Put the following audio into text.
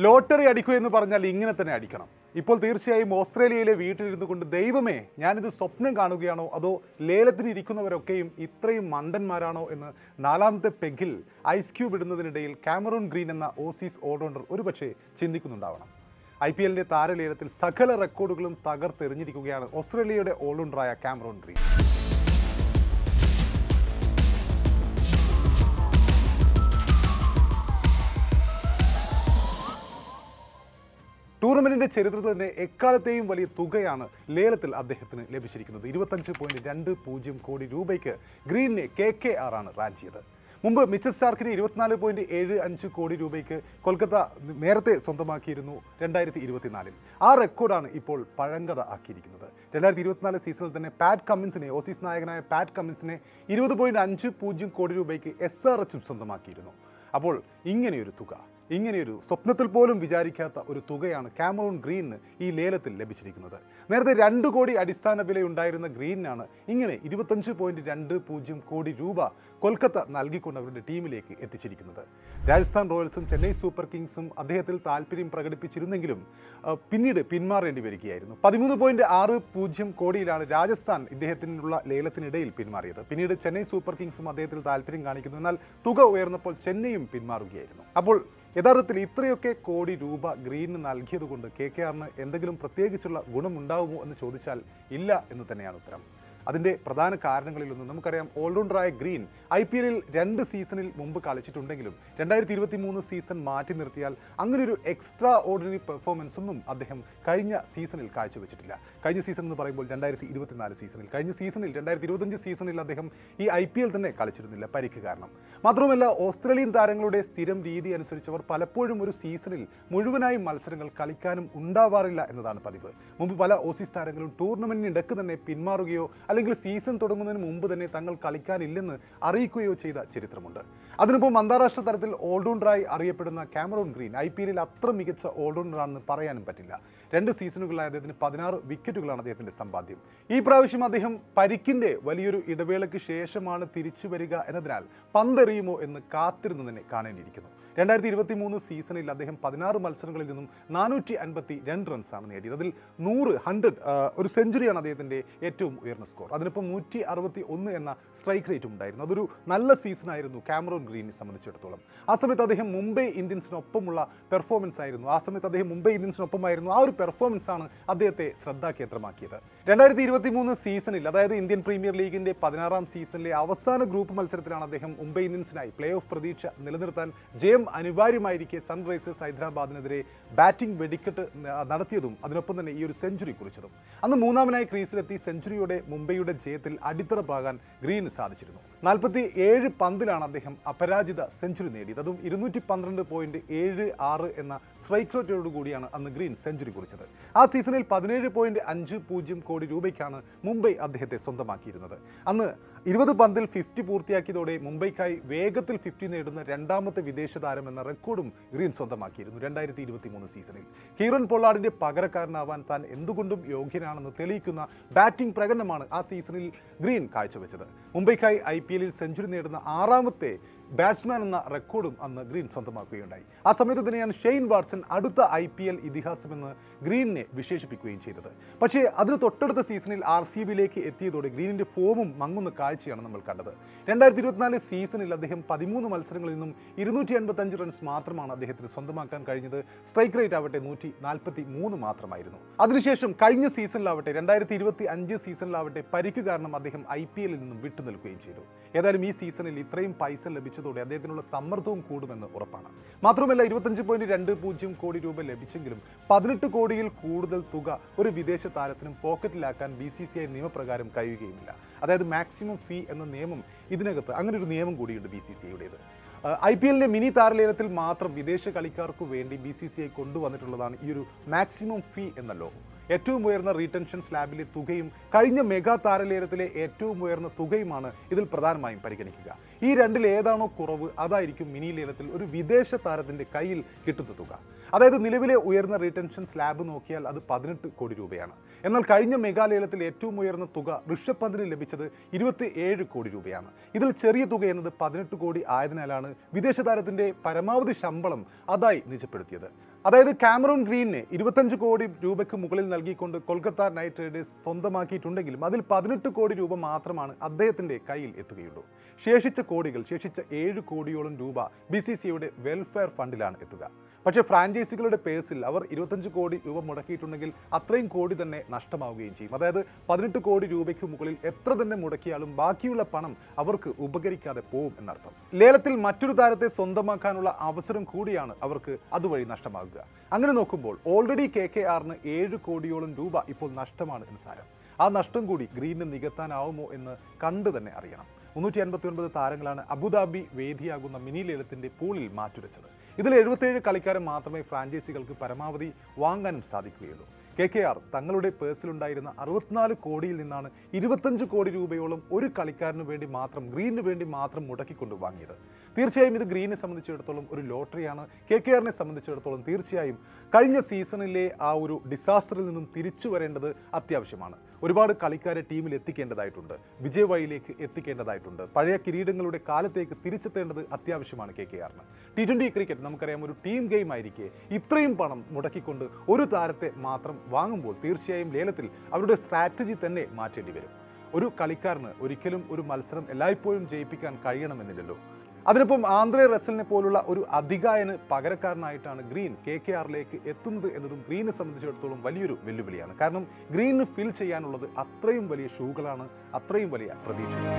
Lottery അടിക്കുക എന്ന് പറഞ്ഞാൽ ഇങ്ങനെ തന്നെ അടിക്കണം. ഇപ്പോൾ തീർച്ചയായും ഓസ്ട്രേലിയയിലെ വീട്ടിലിരുന്നു കൊണ്ട് ദൈവമേ ഞാനിത് സ്വപ്നം കാണുകയാണോ അതോ ലേലത്തിന് ഇരിക്കുന്നവരൊക്കെയും ഇത്രയും മണ്ടന്മാരാണോ എന്ന് നാലാമത്തെ പെഗിൽ ഐസ് ക്യൂബ് ഇടുന്നതിനിടയിൽ കാമറൂൺ ഗ്രീൻ എന്ന ഓസീസ് ഓൾറൗണ്ടർ ഒരുപക്ഷെ ചിന്തിക്കുന്നുണ്ടാവണം. IPL താരലേലത്തിൽ സകല റെക്കോർഡുകളും തകർത്തെറിഞ്ഞിരിക്കുകയാണ് ഓസ്ട്രേലിയയുടെ ഓൾറൗണ്ടറായ കാമറൂൺ ഗ്രീൻ. ടൂർണമെന്റിന്റെ ചരിത്രത്തിൽ തന്നെ എക്കാലത്തെയും വലിയ തുകയാണ് ലേലത്തിൽ അദ്ദേഹത്തിന് ലഭിച്ചിരിക്കുന്നത്. 25.20 കോടി രൂപയ്ക്ക് ഗ്രീനിനെ KKR ആണ് റാഞ്ചിയത്. മുമ്പ് മിച്ചൽ സ്റ്റാർക്കിന് 24.75 കോടി രൂപയ്ക്ക് കൊൽക്കത്ത നേരത്തെ സ്വന്തമാക്കിയിരുന്നു 2024. ആ റെക്കോർഡാണ് ഇപ്പോൾ പഴങ്കഥ ആക്കിയിരിക്കുന്നത്. 2024 സീസണിൽ തന്നെ പാറ്റ് കമ്മിൻസിനെ, ഓസീസ് നായകനായ പാറ്റ് കമ്മിൻസിനെ 20.50 കോടി രൂപയ്ക്ക് SRH സ്വന്തമാക്കിയിരുന്നു. അപ്പോൾ ഇങ്ങനെയൊരു തുക, ഇങ്ങനെയൊരു സ്വപ്നത്തിൽ പോലും വിചാരിക്കാത്ത ഒരു തുകയാണ് കാമറൂൺ ഗ്രീനിന് ഈ ലേലത്തിൽ ലഭിച്ചിരിക്കുന്നത്. നേരത്തെ 2 കോടി അടിസ്ഥാന വിലയുണ്ടായിരുന്ന ഗ്രീനിനാണ് ഇങ്ങനെ 25.20 കോടി രൂപ കൊൽക്കത്ത നൽകിക്കൊണ്ട് അവരുടെ ടീമിലേക്ക് എത്തിച്ചിരിക്കുന്നത്. രാജസ്ഥാൻ റോയൽസും ചെന്നൈ സൂപ്പർ കിങ്സും അദ്ദേഹത്തിൽ താല്പര്യം പ്രകടിപ്പിച്ചിരുന്നെങ്കിലും പിന്നീട് പിന്മാറേണ്ടി വരികയായിരുന്നു. 13.60 കോടിയിലാണ് രാജസ്ഥാൻ ഇദ്ദേഹത്തിനുള്ള ലേലത്തിനിടയിൽ പിന്മാറിയത്. പിന്നീട് ചെന്നൈ സൂപ്പർ കിങ്സും അദ്ദേഹത്തിൽ താല്പര്യം കാണിക്കുന്നു. എന്നാൽ തുക ഉയർന്നപ്പോൾ ചെന്നൈയും പിന്മാറുകയായിരുന്നു. അപ്പോൾ യഥാർത്ഥത്തിൽ ഇത്രയൊക്കെ കോടി രൂപ ഗ്രീനിന് നൽകിയതുകൊണ്ട് KKRന് എന്തെങ്കിലും പ്രത്യേകിച്ചുള്ള ഗുണമുണ്ടാവുമോ എന്ന് ചോദിച്ചാൽ ഇല്ല എന്ന് തന്നെയാണ് ഉത്തരം. അതിൻ്റെ പ്രധാന കാരണങ്ങളിലൊന്ന് നമുക്കറിയാം. ഓൾറൗണ്ടറായ ഗ്രീൻ IPL 2 സീസണിൽ മുമ്പ് കളിച്ചിട്ടുണ്ടെങ്കിലും 2023 സീസൺ മാറ്റി നിർത്തിയാൽ അങ്ങനെയൊരു എക്സ്ട്രാ ഓർഡിനറി പെർഫോമൻസ് ഒന്നും അദ്ദേഹം കഴിഞ്ഞ സീസണിൽ കാഴ്ചവെച്ചിട്ടില്ല. കഴിഞ്ഞ സീസൺ എന്ന് പറയുമ്പോൾ 2024 സീസണിൽ, കഴിഞ്ഞ സീസണിൽ 2025 സീസണിൽ അദ്ദേഹം ഈ IPL തന്നെ കളിച്ചിരുന്നില്ല, പരിക്ക് കാരണം. മാത്രമല്ല ഓസ്ട്രേലിയൻ താരങ്ങളുടെ സ്ഥിരം രീതി അനുസരിച്ചവർ പലപ്പോഴും ഒരു സീസണിൽ മുഴുവനായും മത്സരങ്ങൾ കളിക്കാനും ഉണ്ടാവാറില്ല എന്നതാണ് പതിവ്. മുമ്പ് പല ഓസീസ് താരങ്ങളും ടൂർണമെന്റിനിടക്ക് തന്നെ പിന്മാറുകയോ അല്ലെങ്കിൽ സീസൺ തുടങ്ങുന്നതിന് മുമ്പ് തന്നെ തങ്ങൾ കളിക്കാനില്ലെന്ന് അറിയിക്കുകയോ ചെയ്ത ചരിത്രമുണ്ട്. അതിനൊപ്പം അന്താരാഷ്ട്ര തലത്തിൽ ഓൾറൗണ്ടറായി അറിയപ്പെടുന്ന കാമറൂൺ ഗ്രീൻ IPL അത്ര മികച്ച ഓൾറൗണ്ടറാണെന്ന് പറയാനും പറ്റില്ല. 2 സീസണുകളായി അദ്ദേഹത്തിന് 16 വിക്കറ്റുകളാണ് അദ്ദേഹത്തിൻ്റെ സമ്പാദ്യം. ഈ പ്രാവശ്യം അദ്ദേഹം പരിക്കിൻ്റെ വലിയൊരു ഇടവേളയ്ക്ക് ശേഷമാണ് തിരിച്ചു വരിക എന്നതിനാൽ പന്തെറിയുമോ എന്ന് കാത്തിരുന്ന് തന്നെ കാണേണ്ടിയിരിക്കുന്നു. 2023 സീസണിൽ അദ്ദേഹം 16 മത്സരങ്ങളിൽ നിന്നും 452 റൺസാണ് നേടിയത്. അതിൽ 100 ഒരു സെഞ്ചുറിയാണ് അദ്ദേഹത്തിൻ്റെ ഏറ്റവും ഉയർന്ന സ്കോർ. അതിനൊപ്പം 161 എന്ന സ്ട്രൈക്ക് റേറ്റും ഉണ്ടായിരുന്നു. അതൊരു നല്ല സീസണായിരുന്നു കാമറൂൺ ഗ്രീനിനെ സംബന്ധിച്ചിടത്തോളം. ആ സമയത്ത് അദ്ദേഹം മുംബൈ ഇന്ത്യൻസിനൊപ്പമുള്ള പെർഫോമൻസ് ആയിരുന്നു. ആ ഒരു പെർഫോമൻസ് ആണ് അദ്ദേഹത്തെ ശ്രദ്ധാകേന്ദ്രമാക്കിയത്. 2023 സീസണിൽ, അതായത് ഇന്ത്യൻ പ്രീമിയർ ലീഗിൻ്റെ 16ാം സീസണിലെ അവസാന ഗ്രൂപ്പ് മത്സരത്തിലാണ് അദ്ദേഹം മുംബൈ ഇന്ത്യൻസിനായി പ്ലേ ഓഫ് പ്രതീക്ഷ നിലനിർത്താൻ ജയം അനിവാര്യമായിരിക്കെ സൺറൈസേഴ്സ് ഹൈദരാബാദിനെതിരെ ബാറ്റിംഗ് വെടിക്കെട്ട് നടത്തിയതും അതിനൊപ്പം തന്നെ ഈ ഒരു സെഞ്ചുറി കുറിച്ചതും. അന്ന് മൂന്നാമനായി ക്രീസിലെത്തി സെഞ്ചുറിയോടെ മുംബൈയുടെ ജയത്തിൽ അടിത്തറ പാകാൻ ഗ്രീന് സാധിച്ചിരുന്നു. 47 പന്തിലാണ് അദ്ദേഹം അപരാജിത സെഞ്ചുറി നേടിയത്. അതും 212.76 എന്ന സ്ട്രൈക്ക് റേറ്റോടു കൂടിയാണ് അന്ന് ഗ്രീൻ സെഞ്ചുറി കുറിച്ചത്. ആ സീസണിൽ 17.50 കോടി രൂപയ്ക്കാണ് മുംബൈ അദ്ദേഹത്തെ സ്വന്തമാക്കിയിരുന്നത്. അന്ന് 20 പന്തിൽ 50 പൂർത്തിയാക്കിയതോടെ മുംബൈക്കായി വേഗത്തിൽ 50 നേടുന്ന രണ്ടാമത്തെ വിദേശ താരം എന്ന റെക്കോർഡും ഗ്രീൻ സ്വന്തമാക്കിയിരുന്നു 2023 സീസണിൽ. കീറൻ പൊള്ളാർഡിന്റെ പകരക്കാരനാവാൻ താൻ എന്തുകൊണ്ടും യോഗ്യനാണെന്ന് തെളിയിക്കുന്ന ബാറ്റിംഗ് പ്രകടനമാണ് ആ സീസണിൽ ഗ്രീൻ കാഴ്ചവെച്ചത്. മുംബൈക്കായി IPL സെഞ്ചുറി നേടുന്ന 6ാമത്തെ ബാറ്റ്സ്മാൻ എന്ന റെക്കോർഡും അന്ന് ഗ്രീൻ സ്വന്തമാക്കുകയുണ്ടായി. ആ സമയത്ത് തന്നെയാണ് ഷെയ്ൻ വാട്സൺ അടുത്ത IPL ഇതിഹാസമെന്ന് ഗ്രീനിനെ വിശേഷിപ്പിക്കുകയും ചെയ്തത്. പക്ഷേ അതിന് തൊട്ടടുത്ത സീസണിൽ RCBയിലേക്ക് എത്തിയതോടെ ഗ്രീനിൻ്റെ ഫോമും മങ്ങുന്ന കാഴ്ചയാണ് നമ്മൾ കണ്ടത്. 2024 സീസണിൽ അദ്ദേഹം 13 മത്സരങ്ങളിൽ നിന്നും 255 റൺസ് മാത്രമാണ് അദ്ദേഹത്തിന് സ്വന്തമാക്കാൻ കഴിഞ്ഞത്. സ്ട്രൈക്ക് റേറ്റ് ആവട്ടെ 143 മാത്രമായിരുന്നു. അതിനുശേഷം കഴിഞ്ഞ സീസണിലാവട്ടെ 2025 സീസണിലാവട്ടെ പരിക്ക് കാരണം അദ്ദേഹം IPL നിന്നും വിട്ടുനിൽക്കുകയും ചെയ്തു. ഏതായാലും ഈ സീസണിൽ ഇത്രയും പൈസ ലഭിച്ചതോടെ അദ്ദേഹത്തിനുള്ള സമ്മർദ്ദവും കൂടുമെന്ന് ഉറപ്പാണ്. മാത്രമല്ല 25.20 കോടി രൂപ ലഭിച്ചെങ്കിലും 18 കോടിയിൽ കൂടുതൽ തുക ഒരു വിദേശ താരത്തിനും പോക്കറ്റിലാക്കാൻ BCCI നിയമപ്രകാരം കഴിയുകയുമില്ല. അതായത് മാക്സിമം ഫീ എന്ന നിയമം ഇതിനകത്ത്, അങ്ങനെ ഒരു നിയമം കൂടിയുണ്ട് BCCIയുടേത്. IPL മിനി താരലേലത്തിൽ മാത്രം വിദേശ കളിക്കാർക്ക് വേണ്ടി BCCI കൊണ്ടുവന്നിട്ടുള്ളതാണ് ഈ ഒരു മാക്സിമം ഫീ എന്ന ലോ. ഏറ്റവും ഉയർന്ന റീടെൻഷൻ സ്ലാബിലെ തുകയും കഴിഞ്ഞ മെഗാ താരലേലത്തിലെ ഏറ്റവും ഉയർന്ന തുകയുമാണ് ഇതിൽ പ്രധാനമായും പരിഗണിക്കുക. ഈ രണ്ടിൽ ഏതാണോ കുറവ് അതായിരിക്കും മിനി ലേലത്തിൽ ഒരു വിദേശ താരത്തിൻ്റെ കയ്യിൽ കിട്ടുന്ന തുക. അതായത് നിലവിലെ ഉയർന്ന റീടെൻഷൻ സ്ലാബ് നോക്കിയാൽ അത് 18 കോടി രൂപയാണ്. എന്നാൽ കഴിഞ്ഞ മെഗാ ലേലത്തിൽ ഏറ്റവും ഉയർന്ന തുക ഋഷഭ് പന്തിന് ലഭിച്ചത് 27 കോടി രൂപയാണ്. ഇതിൽ ചെറിയ തുക എന്നത് 18 കോടി ആയതിനാലാണ് വിദേശ താരത്തിൻ്റെ പരമാവധി ശമ്പളം അതായി നിജപ്പെടുത്തിയത്. അതായത് കാമറൂൺ ഗ്രീനിനെ 25 കോടി രൂപയ്ക്ക് മുകളിൽ നൽകിക്കൊണ്ട് കൊൽക്കത്ത നൈറ്റ് റൈഡേഴ്സ് സ്വന്തമാക്കിയിട്ടുണ്ടെങ്കിലും അതിൽ 18 കോടി രൂപ മാത്രമാണ് അദ്ദേഹത്തിൻ്റെ കയ്യിൽ എത്തുകയുള്ളൂ. ശേഷിച്ച 7 കോടിയോളം രൂപ BCCIയുടെ വെൽഫെയർ ഫണ്ടിലാണ് എത്തുക. പക്ഷേ ഫ്രാഞ്ചൈസികളുടെ പേഴ്സിൽ അവർ 25 കോടി രൂപ മുടക്കിയിട്ടുണ്ടെങ്കിൽ അത്രയും കോടി തന്നെ നഷ്ടമാവുകയും ചെയ്യും. അതായത് 18 കോടി രൂപയ്ക്ക് മുകളിൽ എത്ര തന്നെ മുടക്കിയാലും ബാക്കിയുള്ള പണം അവർക്ക് ഉപകരിക്കാതെ പോവും എന്നർത്ഥം. ലേലത്തിൽ മറ്റൊരു താരത്തെ സ്വന്തമാക്കാനുള്ള അവസരം കൂടിയാണ് അവർക്ക് അതുവഴി നഷ്ടമാകുക. അങ്ങനെ നോക്കുമ്പോൾ ഓൾറെഡി KKRന് 7 കോടിയോളം രൂപ ഇപ്പോൾ നഷ്ടമാണ് എന്ന് സാരം. ആ നഷ്ടം കൂടി ഗ്രീനിന് നികത്താനാവുമോ എന്ന് കണ്ടു തന്നെ അറിയണം. 359 താരങ്ങളാണ് അബുദാബി വേദിയാകുന്ന മിനി ലേലത്തിൻ്റെ പൂളിൽ മാറ്റുരച്ചത്. ഇതിൽ 77 കളിക്കാരെ മാത്രമേ ഫ്രാഞ്ചൈസികൾക്ക് പരമാവധി വാങ്ങാനും സാധിക്കുകയുള്ളൂ. KKR തങ്ങളുടെ പേഴ്സിലുണ്ടായിരുന്ന 64 കോടിയിൽ നിന്നാണ് 25 കോടി രൂപയോളം ഒരു കളിക്കാരന് വേണ്ടി മാത്രം, ഗ്രീനിന് വേണ്ടി മാത്രം മുടക്കിക്കൊണ്ട് വാങ്ങിയത്. തീർച്ചയായും ഇത് ഗ്രീനിനെ സംബന്ധിച്ചിടത്തോളം ഒരു ലോട്ടറിയാണ്. KKRനെ സംബന്ധിച്ചിടത്തോളം തീർച്ചയായും കഴിഞ്ഞ സീസണിലെ ആ ഒരു ഡിസാസ്റ്ററിൽ നിന്നും തിരിച്ചു വരേണ്ടത് അത്യാവശ്യമാണ്. ഒരുപാട് കളിക്കാരെ ടീമിൽ എത്തിക്കേണ്ടതായിട്ടുണ്ട്, വിജയവഴിയിലേക്ക് എത്തിക്കേണ്ടതായിട്ടുണ്ട്, പഴയ കിരീടങ്ങളുടെ കാലത്തേക്ക് തിരിച്ചെത്തേണ്ടത് അത്യാവശ്യമാണ് KKRന്. T20 ക്രിക്കറ്റ് നമുക്കറിയാം ഒരു ടീം ഗെയിം ആയിരിക്കെ ഇത്രയും പണം മുടക്കിക്കൊണ്ട് ഒരു താരത്തെ മാത്രം വാങ്ങുമ്പോൾ തീർച്ചയായും ലേലത്തിൽ അവരുടെ സ്ട്രാറ്റജി തന്നെ മാറ്റേണ്ടി വരും. ഒരു കളിക്കാരന് ഒരിക്കലും ഒരു മത്സരം എല്ലായ്പ്പോഴും ജയിപ്പിക്കാൻ കഴിയണമെന്നില്ലല്ലോ. അതിനൊപ്പം ആന്ദ്രെ റസലിനെ പോലുള്ള ഒരു അധികായന് പകരക്കാരനായിട്ടാണ് ഗ്രീൻ KKRലേക്ക് എത്തുന്നത് എന്നതും ഗ്രീനെ സംബന്ധിച്ചിടത്തോളം വലിയൊരു വെല്ലുവിളിയാണ്. കാരണം ഗ്രീനിന് ഫിൽ ചെയ്യാനുള്ളത് അത്രയും വലിയ ഷൂകളാണ്, അത്രയും വലിയ പ്രതീക്ഷകൾ.